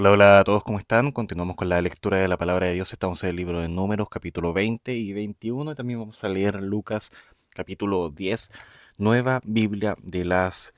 Hola, hola a todos, ¿cómo están? Continuamos con la lectura de la palabra de Dios. Estamos en el libro de Números, capítulo 20 y 21. Y también vamos a leer Lucas, capítulo 10, Nueva Biblia de las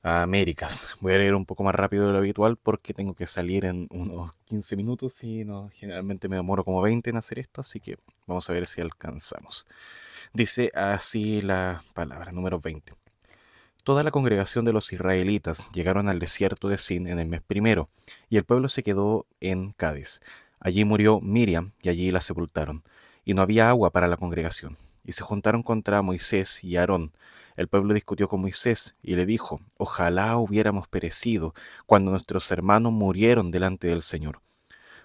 Américas. Voy a leer un poco más rápido de lo habitual porque tengo que salir en unos 15 minutos y no, generalmente me demoro como 20 en hacer esto, así que vamos a ver si alcanzamos. Dice así la palabra, número 20. Toda la congregación de los israelitas llegaron al desierto de Sin en el mes primero, y el pueblo se quedó en Cádiz. Allí murió Miriam, y allí la sepultaron. Y no había agua para la congregación. Y se juntaron contra Moisés y Aarón. El pueblo discutió con Moisés, y le dijo, ojalá hubiéramos perecido cuando nuestros hermanos murieron delante del Señor.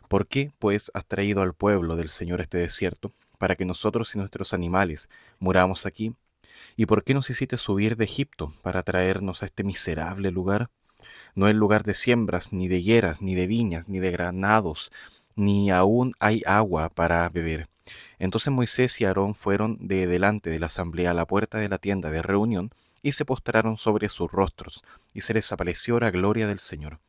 ¿Por qué, pues, has traído al pueblo del Señor a este desierto, para que nosotros y nuestros animales muramos aquí? ¿Y por qué nos hiciste subir de Egipto para traernos a este miserable lugar? No es lugar de siembras, ni de higueras, ni de viñas, ni de granados, ni aún hay agua para beber. Entonces Moisés y Aarón fueron de delante de la asamblea a la puerta de la tienda de reunión y se postraron sobre sus rostros, y se les apareció la gloria del Señor.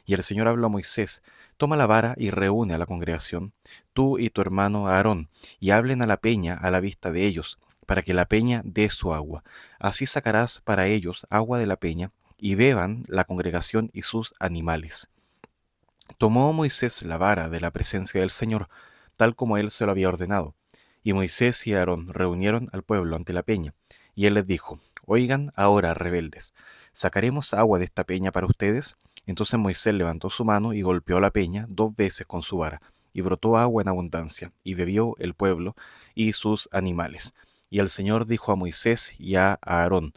Y el Señor habló a Moisés, toma la vara y reúne a la congregación, tú y tu hermano Aarón, y hablen a la peña a la vista de ellos, para que la peña dé su agua. Así sacarás para ellos agua de la peña, y beban la congregación y sus animales. Tomó Moisés la vara de la presencia del Señor, tal como él se lo había ordenado. Y Moisés y Aarón reunieron al pueblo ante la peña, y él les dijo, oigan ahora, rebeldes, ¿sacaremos agua de esta peña para ustedes? Entonces Moisés levantó su mano y golpeó la peña 2 veces con su vara, y brotó agua en abundancia, y bebió el pueblo y sus animales. Y el Señor dijo a Moisés y a Aarón,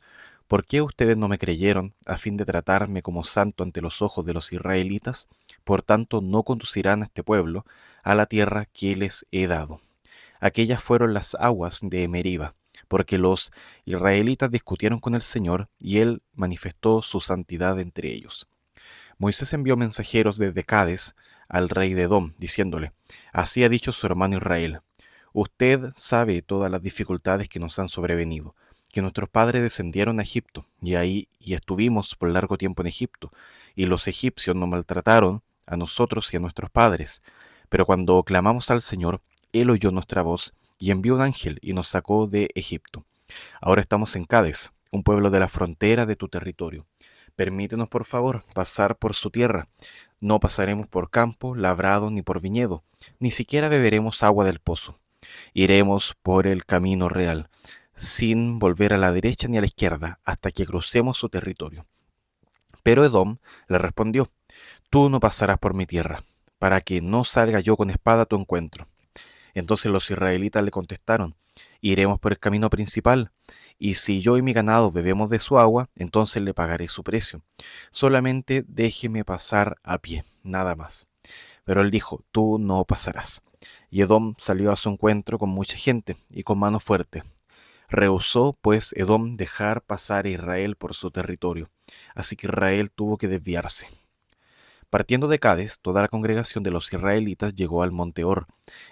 ¿por qué ustedes no me creyeron a fin de tratarme como santo ante los ojos de los israelitas? Por tanto, no conducirán a este pueblo a la tierra que les he dado. Aquellas fueron las aguas de Meriba, porque los israelitas discutieron con el Señor y él manifestó su santidad entre ellos. Moisés envió mensajeros desde Cades al rey de Edom, diciéndole, así ha dicho su hermano Israel, usted sabe todas las dificultades que nos han sobrevenido, que nuestros padres descendieron a Egipto, y estuvimos por largo tiempo en Egipto, y los egipcios nos maltrataron a nosotros y a nuestros padres. Pero cuando clamamos al Señor, Él oyó nuestra voz, y envió un ángel y nos sacó de Egipto. Ahora estamos en Cades, un pueblo de la frontera de tu territorio. Permítenos, por favor, pasar por su tierra. No pasaremos por campo, labrado, ni por viñedo, ni siquiera beberemos agua del pozo. Iremos por el camino real, sin volver a la derecha ni a la izquierda, hasta que crucemos su territorio. Pero Edom le respondió, tú no pasarás por mi tierra, para que no salga yo con espada a tu encuentro. Entonces los israelitas le contestaron, iremos por el camino principal, y si yo y mi ganado bebemos de su agua, entonces le pagaré su precio. Solamente déjeme pasar a pie, nada más. Pero él dijo, tú no pasarás. Y Edom salió a su encuentro con mucha gente y con mano fuerte. Rehusó, pues, Edom dejar pasar a Israel por su territorio, así que Israel tuvo que desviarse. Partiendo de Cades, toda la congregación de los israelitas llegó al monte Or.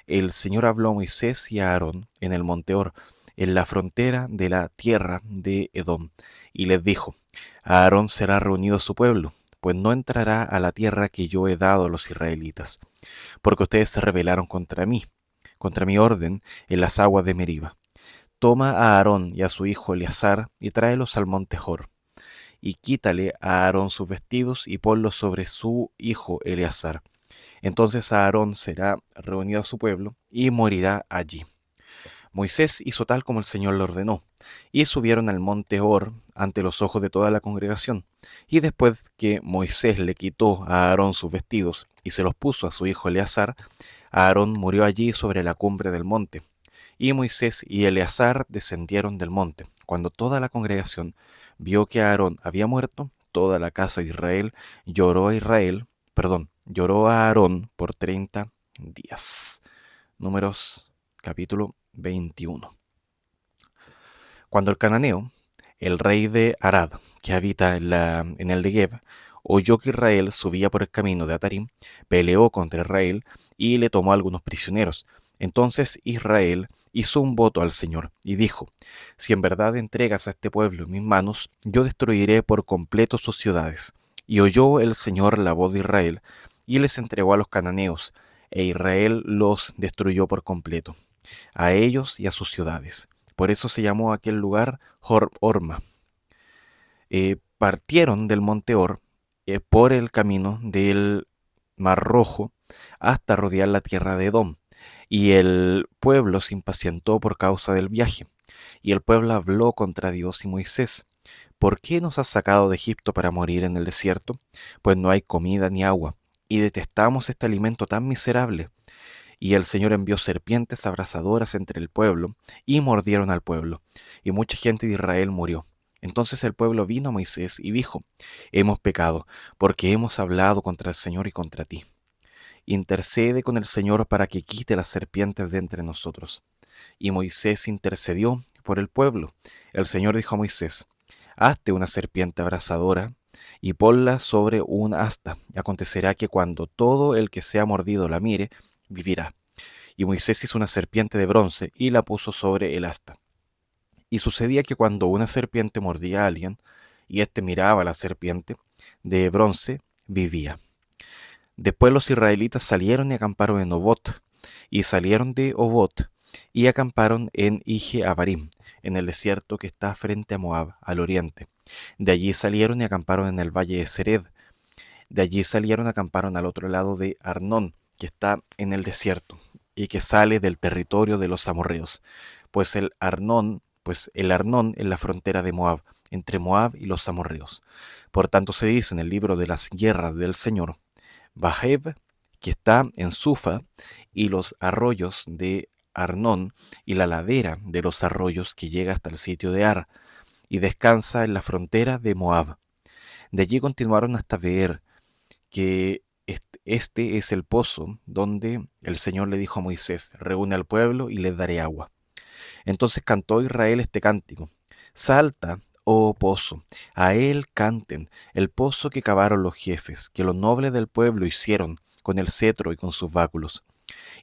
El Señor habló a Moisés y a Aarón en el monte Or, en la frontera de la tierra de Edom, y les dijo, a Aarón será reunido su pueblo, pues no entrará a la tierra que yo he dado a los israelitas, porque ustedes se rebelaron contra mi orden en las aguas de Meriba. Toma a Aarón y a su hijo Eleazar y tráelos al monte Hor y quítale a Aarón sus vestidos y ponlos sobre su hijo Eleazar. Entonces Aarón será reunido a su pueblo y morirá allí. Moisés hizo tal como el Señor le ordenó, y subieron al monte Hor ante los ojos de toda la congregación. Y después que Moisés le quitó a Aarón sus vestidos y se los puso a su hijo Eleazar, Aarón murió allí sobre la cumbre del monte. Y Moisés y Eleazar descendieron del monte. Cuando toda la congregación vio que Aarón había muerto, toda la casa de Israel lloró a Aarón por 30 días. Números capítulo 21. Cuando el cananeo, el rey de Arad, que habita en el Negev, oyó que Israel subía por el camino de Atarim, peleó contra Israel y le tomó algunos prisioneros. Entonces Israel hizo un voto al Señor y dijo, si en verdad entregas a este pueblo en mis manos, yo destruiré por completo sus ciudades. Y oyó el Señor la voz de Israel, y les entregó a los cananeos, e Israel los destruyó por completo, a ellos y a sus ciudades. Por eso se llamó aquel lugar Horma. Partieron del monte Or por el camino del Mar Rojo hasta rodear la tierra de Edom, y el pueblo se impacientó por causa del viaje. Y el pueblo habló contra Dios y Moisés: ¿por qué nos has sacado de Egipto para morir en el desierto? Pues no hay comida ni agua, y detestamos este alimento tan miserable. Y el Señor envió serpientes abrasadoras entre el pueblo, y mordieron al pueblo, y mucha gente de Israel murió. Entonces el pueblo vino a Moisés y dijo: hemos pecado, porque hemos hablado contra el Señor y contra ti. Intercede con el Señor para que quite las serpientes de entre nosotros. Y Moisés intercedió por el pueblo. El Señor dijo a Moisés: hazte una serpiente abrasadora y ponla sobre un asta. Y acontecerá que cuando todo el que sea mordido la mire, vivirá. Y Moisés hizo una serpiente de bronce y la puso sobre el asta. Y sucedía que cuando una serpiente mordía a alguien, y éste miraba a la serpiente de bronce, vivía. Después los israelitas salieron y acamparon en Obot, y salieron de Obot y acamparon en Ije-Abarim, en el desierto que está frente a Moab, al oriente. De allí salieron y acamparon en el valle de Sered. De allí salieron y acamparon al otro lado de Arnón, que está en el desierto y que sale del territorio de los amorreos, pues el Arnón es la frontera de Moab, entre Moab y los amorreos. Por tanto se dice en el libro de las guerras del Señor: Bajeb, que está en Sufa, y los arroyos de Arnón, y la ladera de los arroyos que llega hasta el sitio de Ar, y descansa en la frontera de Moab. De allí continuaron hasta Beer, que este es el pozo donde el Señor le dijo a Moisés: reúne al pueblo y les daré agua. Entonces cantó Israel este cántico: salta, oh pozo, a él canten, el pozo que cavaron los jefes, que los nobles del pueblo hicieron con el cetro y con sus báculos.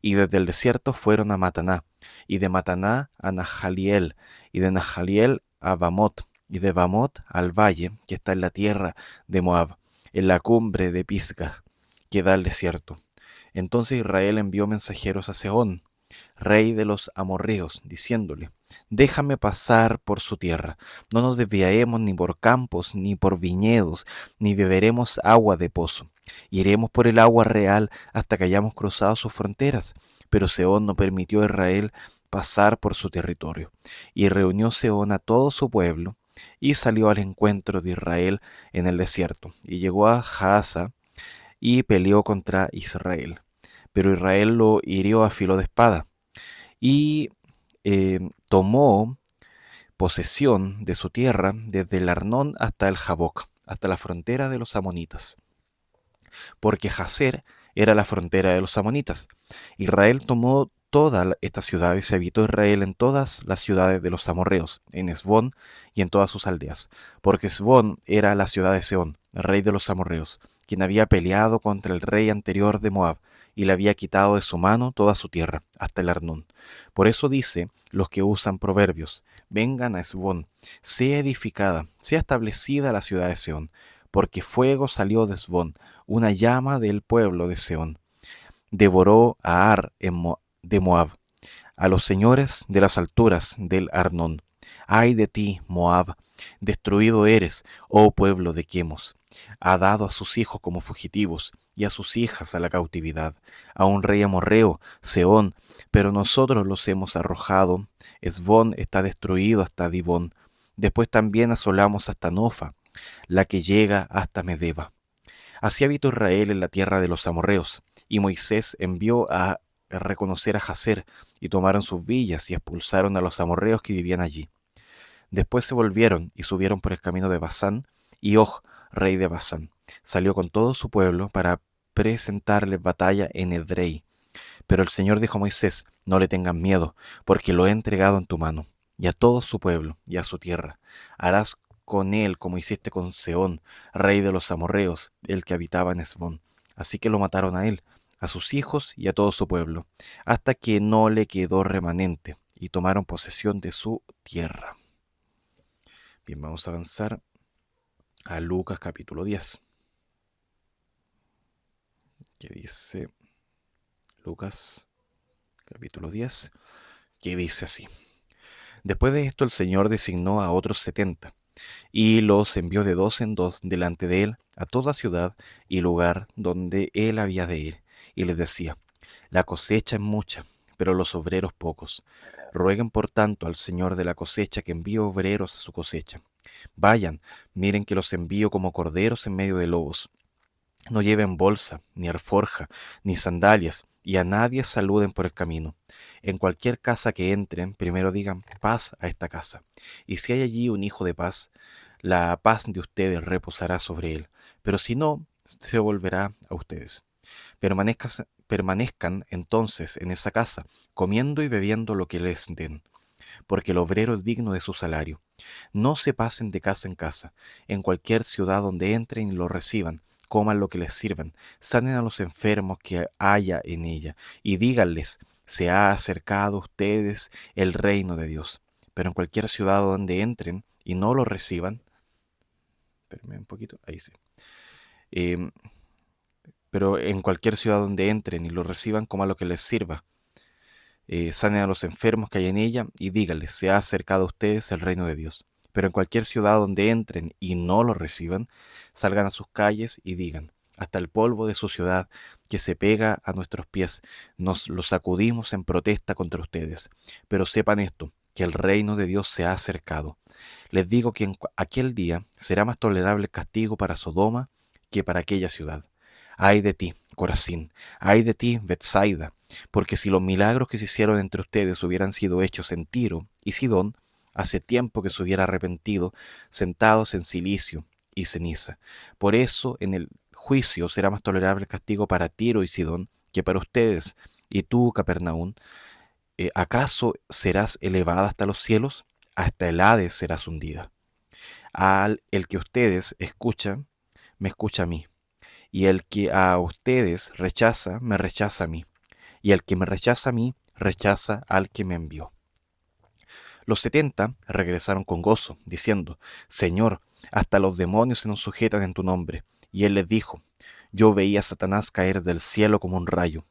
Y desde el desierto fueron a Mataná, y de Mataná a Nahaliel, y de Nahaliel a Bamot, y de Bamot al valle que está en la tierra de Moab, en la cumbre de Pisga, que da al desierto. Entonces Israel envió mensajeros a Sehón, rey de los amorreos, diciéndole: déjame pasar por su tierra, no nos desviaremos ni por campos, ni por viñedos, ni beberemos agua de pozo. Iremos por el agua real hasta que hayamos cruzado sus fronteras. Pero Sehón no permitió a Israel pasar por su territorio. Y reunió Sehón a todo su pueblo, y salió al encuentro de Israel en el desierto, y llegó a Jaasa, y peleó contra Israel. Pero Israel lo hirió a filo de espada, y tomó posesión de su tierra desde el Arnón hasta el Jaboc, hasta la frontera de los amonitas, porque Jazer era la frontera de los amonitas. Israel tomó todas estas ciudades y habitó Israel en todas las ciudades de los amorreos, en Esbón y en todas sus aldeas, porque Esbón era la ciudad de Sehón, rey de los amorreos, quien había peleado contra el rey anterior de Moab, y le había quitado de su mano toda su tierra, hasta el Arnón. Por eso dice los que usan proverbios: vengan a Esbón, sea edificada, sea establecida la ciudad de Sehón, porque fuego salió de Esbón, una llama del pueblo de Sehón. Devoró a Ar de Moab, a los señores de las alturas del Arnón. Ay de ti, Moab, destruido eres, oh pueblo de Quemos. Ha dado a sus hijos como fugitivos y a sus hijas a la cautividad, a un rey amorreo, Sehón, pero nosotros los hemos arrojado. Esbón está destruido hasta Dibón. Después también asolamos hasta Nofa, la que llega hasta Medeba. Así habitó Israel en la tierra de los amorreos, y Moisés envió a reconocer a Jazer, y tomaron sus villas y expulsaron a los amorreos que vivían allí. Después se volvieron y subieron por el camino de Basán, y Og, rey de Basán, salió con todo su pueblo para presentarles batalla en Edrei. Pero el Señor dijo a Moisés: no le tengan miedo, porque lo he entregado en tu mano, y a todo su pueblo, y a su tierra. Harás con él como hiciste con Sehón, rey de los amorreos, el que habitaba en Esbón. Así que lo mataron a él, a sus hijos y a todo su pueblo, hasta que no le quedó remanente, y tomaron posesión de su tierra. Bien, vamos a avanzar a Lucas capítulo 10. que dice Lucas capítulo 10, que dice así. Después de esto el Señor designó a otros 70 y los envió de dos en dos delante de él a toda ciudad y lugar donde él había de ir, y les decía: la cosecha es mucha, pero los obreros pocos. Rueguen por tanto al Señor de la cosecha que envíe obreros a su cosecha. Vayan, miren que los envío como corderos en medio de lobos. No lleven bolsa, ni alforja, ni sandalias, y a nadie saluden por el camino. En cualquier casa que entren, primero digan paz a esta casa. Y si hay allí un hijo de paz, la paz de ustedes reposará sobre él. Pero si no, se volverá a ustedes. Permanezcan entonces en esa casa, comiendo y bebiendo lo que les den, porque el obrero es digno de su salario. No se pasen de casa en casa. En cualquier ciudad donde entren y lo reciban, coman lo que les sirvan, sanen a los enfermos que haya en ella, y díganles: se ha acercado a ustedes el reino de Dios. Pero en cualquier ciudad donde entren y no lo reciban, espérenme un poquito, ahí sí. Em, pero en cualquier ciudad donde entren y lo reciban, coman lo que les sirva, sanen a los enfermos que hay en ella, y díganles: se ha acercado a ustedes el reino de Dios. Pero en cualquier ciudad donde entren y no lo reciban, salgan a sus calles y digan: hasta el polvo de su ciudad que se pega a nuestros pies, nos lo sacudimos en protesta contra ustedes. Pero sepan esto, que el reino de Dios se ha acercado. Les digo que en aquel día será más tolerable el castigo para Sodoma que para aquella ciudad. Ay de ti, Corazín, ay de ti, Betsaida, porque si los milagros que se hicieron entre ustedes hubieran sido hechos en Tiro y Sidón, hace tiempo que se hubiera arrepentido, sentados en cilicio y ceniza. Por eso en el juicio será más tolerable el castigo para Tiro y Sidón que para ustedes. Y tú, Capernaum, ¿acaso serás elevada hasta los cielos? Hasta el Hades serás hundida. Al el que ustedes escuchan, me escucha a mí. Y el que a ustedes rechaza, me rechaza a mí. Y el que me rechaza a mí, rechaza al que me envió. Los 70 regresaron con gozo, diciendo: Señor, hasta los demonios se nos sujetan en tu nombre. Y él les dijo: yo veía a Satanás caer del cielo como un rayo.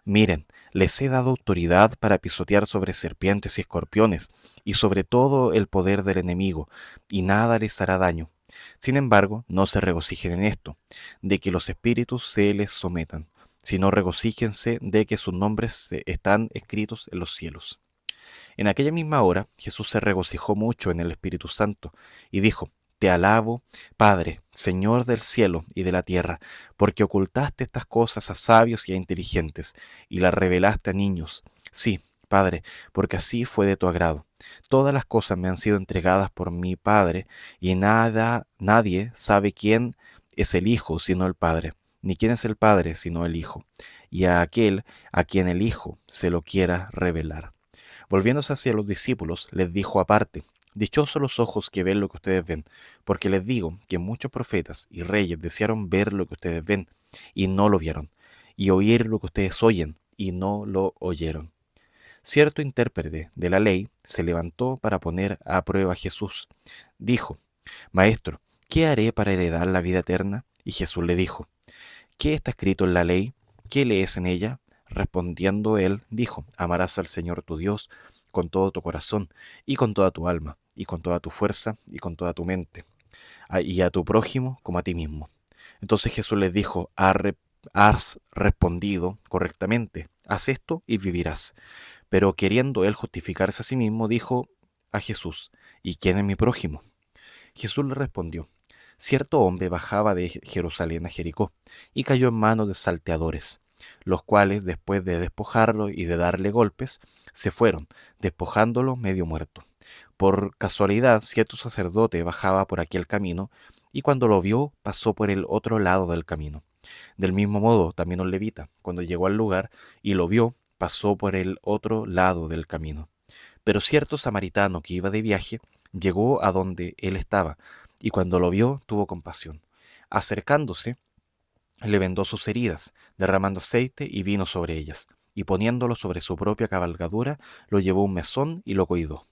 Miren, les he dado autoridad para pisotear sobre serpientes y escorpiones, y sobre todo el poder del enemigo, y nada les hará daño. Sin embargo, no se regocijen en esto, de que los espíritus se les sometan, sino regocíjense de que sus nombres están escritos en los cielos. En aquella misma hora, Jesús se regocijó mucho en el Espíritu Santo, y dijo: te alabo, Padre, Señor del cielo y de la tierra, porque ocultaste estas cosas a sabios y a inteligentes, y las revelaste a niños. Sí, Padre, porque así fue de tu agrado. Todas las cosas me han sido entregadas por mi Padre, y nadie sabe quién es el Hijo sino el Padre, ni quién es el Padre sino el Hijo, y a aquel a quien el Hijo se lo quiera revelar. Volviéndose hacia los discípulos, les dijo aparte: dichosos los ojos que ven lo que ustedes ven, porque les digo que muchos profetas y reyes desearon ver lo que ustedes ven, y no lo vieron, y oír lo que ustedes oyen, y no lo oyeron. Cierto intérprete de la ley se levantó para poner a prueba a Jesús. Dijo: Maestro, ¿qué haré para heredar la vida eterna? Y Jesús le dijo: ¿qué está escrito en la ley? ¿Qué lees en ella? Respondiendo él, dijo: amarás al Señor tu Dios con todo tu corazón, y con toda tu alma, y con toda tu fuerza, y con toda tu mente, y a tu prójimo como a ti mismo. Entonces Jesús les dijo: has respondido correctamente, haz esto y vivirás. Pero queriendo él justificarse a sí mismo, dijo a Jesús: ¿y quién es mi prójimo? Jesús le respondió: cierto hombre bajaba de Jerusalén a Jericó, y cayó en manos de salteadores, los cuales, después de despojarlo y de darle golpes, se fueron, despojándolo medio muerto. Por casualidad, cierto sacerdote bajaba por aquel camino, y cuando lo vio, pasó por el otro lado del camino. Del mismo modo, también un levita, cuando llegó al lugar y lo vio, pasó por el otro lado del camino. Pero cierto samaritano que iba de viaje llegó a donde él estaba, y cuando lo vio tuvo compasión. Acercándose, le vendó sus heridas, derramando aceite y vino sobre ellas, y poniéndolo sobre su propia cabalgadura, lo llevó a un mesón y lo cuidó.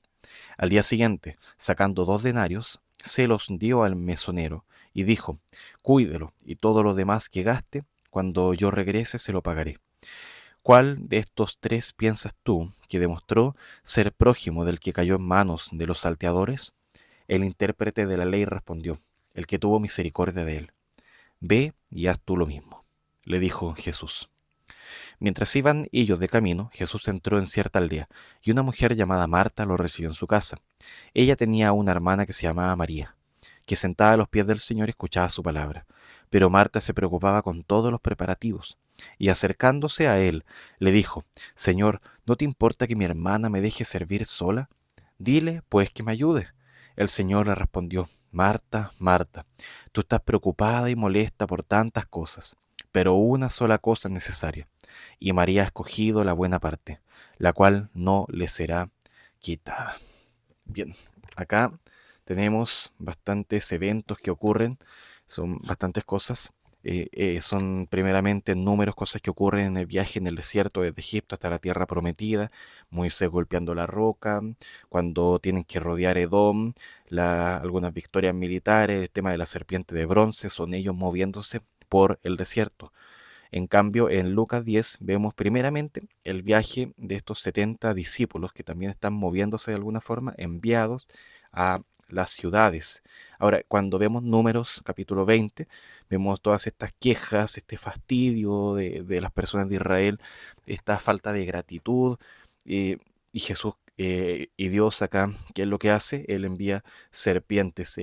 Al día siguiente, sacando 2 denarios, se los dio al mesonero, y dijo: cuídelo, y todo lo demás que gaste, cuando yo regrese se lo pagaré. ¿Cuál de estos tres piensas tú que demostró ser prójimo del que cayó en manos de los salteadores? El intérprete de la ley respondió: el que tuvo misericordia de él. Ve y haz tú lo mismo, le dijo Jesús. Mientras iban ellos de camino, Jesús entró en cierta aldea, y una mujer llamada Marta lo recibió en su casa. Ella tenía una hermana que se llamaba María, que sentada a los pies del Señor escuchaba su palabra. Pero Marta se preocupaba con todos los preparativos, y acercándose a él, le dijo: Señor, ¿no te importa que mi hermana me deje servir sola? Dile, pues, que me ayude. El Señor le respondió: Marta, Marta, tú estás preocupada y molesta por tantas cosas, pero una sola cosa es necesaria, y María ha escogido la buena parte, la cual no le será quitada. Bien, acá tenemos bastantes eventos que ocurren, son bastantes cosas. Son primeramente números, cosas que ocurren en el viaje en el desierto desde Egipto hasta la tierra prometida, Moisés golpeando la roca, cuando tienen que rodear Edom, algunas victorias militares, el tema de la serpiente de bronce, son ellos moviéndose por el desierto. En cambio, en Lucas 10 vemos primeramente el viaje de estos 70 discípulos que también están moviéndose de alguna forma, enviados a las ciudades. Ahora, cuando vemos Números capítulo 20, vemos todas estas quejas, este fastidio de las personas de Israel, esta falta de gratitud, y Jesús y Dios acá, ¿qué es lo que hace? Él envía serpientes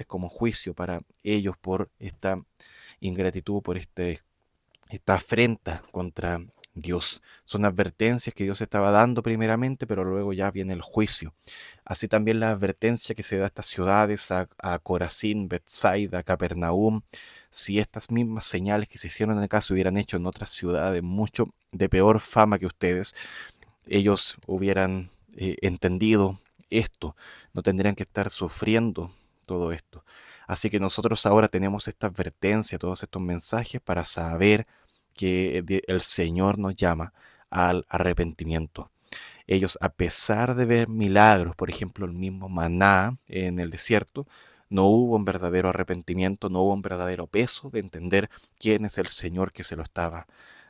como juicio para ellos por esta ingratitud, por esta afrenta contra Dios. Son advertencias que Dios estaba dando primeramente, pero luego ya viene el juicio. Así también la advertencia que se da a estas ciudades, a Corazín, Betsaida, Capernaum. Si estas mismas señales que se hicieron acá se hubieran hecho en otras ciudades mucho de peor fama que ustedes, ellos hubieran entendido esto, no tendrían que estar sufriendo todo esto. Así que nosotros ahora tenemos esta advertencia, todos estos mensajes para saber que el Señor nos llama al arrepentimiento. Ellos, a pesar de ver milagros, por ejemplo, el mismo maná en el desierto, no hubo un verdadero arrepentimiento, no hubo un verdadero peso de entender quién es el Señor que se lo estaba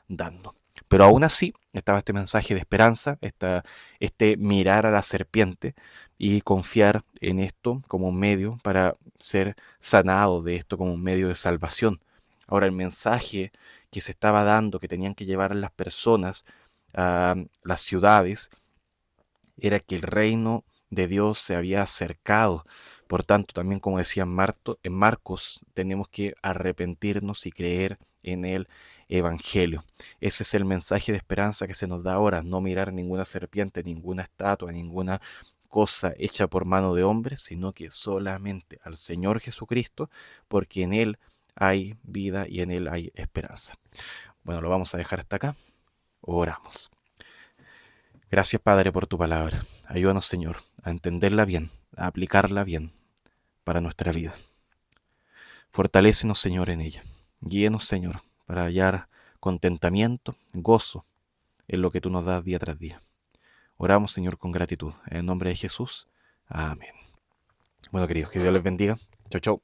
dando. Pero aún así estaba este mensaje de esperanza, este mirar a la serpiente y confiar en esto como un medio para ser sanado de esto, como un medio de salvación. Ahora, el mensaje que se estaba dando, que tenían que llevar a las personas a las ciudades, era que el reino de Dios se había acercado. Por tanto, también como decía en Marcos, tenemos que arrepentirnos y creer en el Evangelio. Ese es el mensaje de esperanza que se nos da ahora, no mirar ninguna serpiente, ninguna estatua, ninguna cosa hecha por mano de hombre, sino que solamente al Señor Jesucristo, porque en Él hay vida y en Él hay esperanza. Bueno, lo vamos a dejar hasta acá. Oramos. Gracias, Padre, por tu palabra. Ayúdanos, Señor, a entenderla bien, a aplicarla bien para nuestra vida. Fortalécenos, Señor, en ella. Guíenos, Señor, para hallar contentamiento, gozo en lo que tú nos das día tras día. Oramos, Señor, con gratitud. En el nombre de Jesús. Amén. Bueno, queridos, que Dios les bendiga. Chau, chau.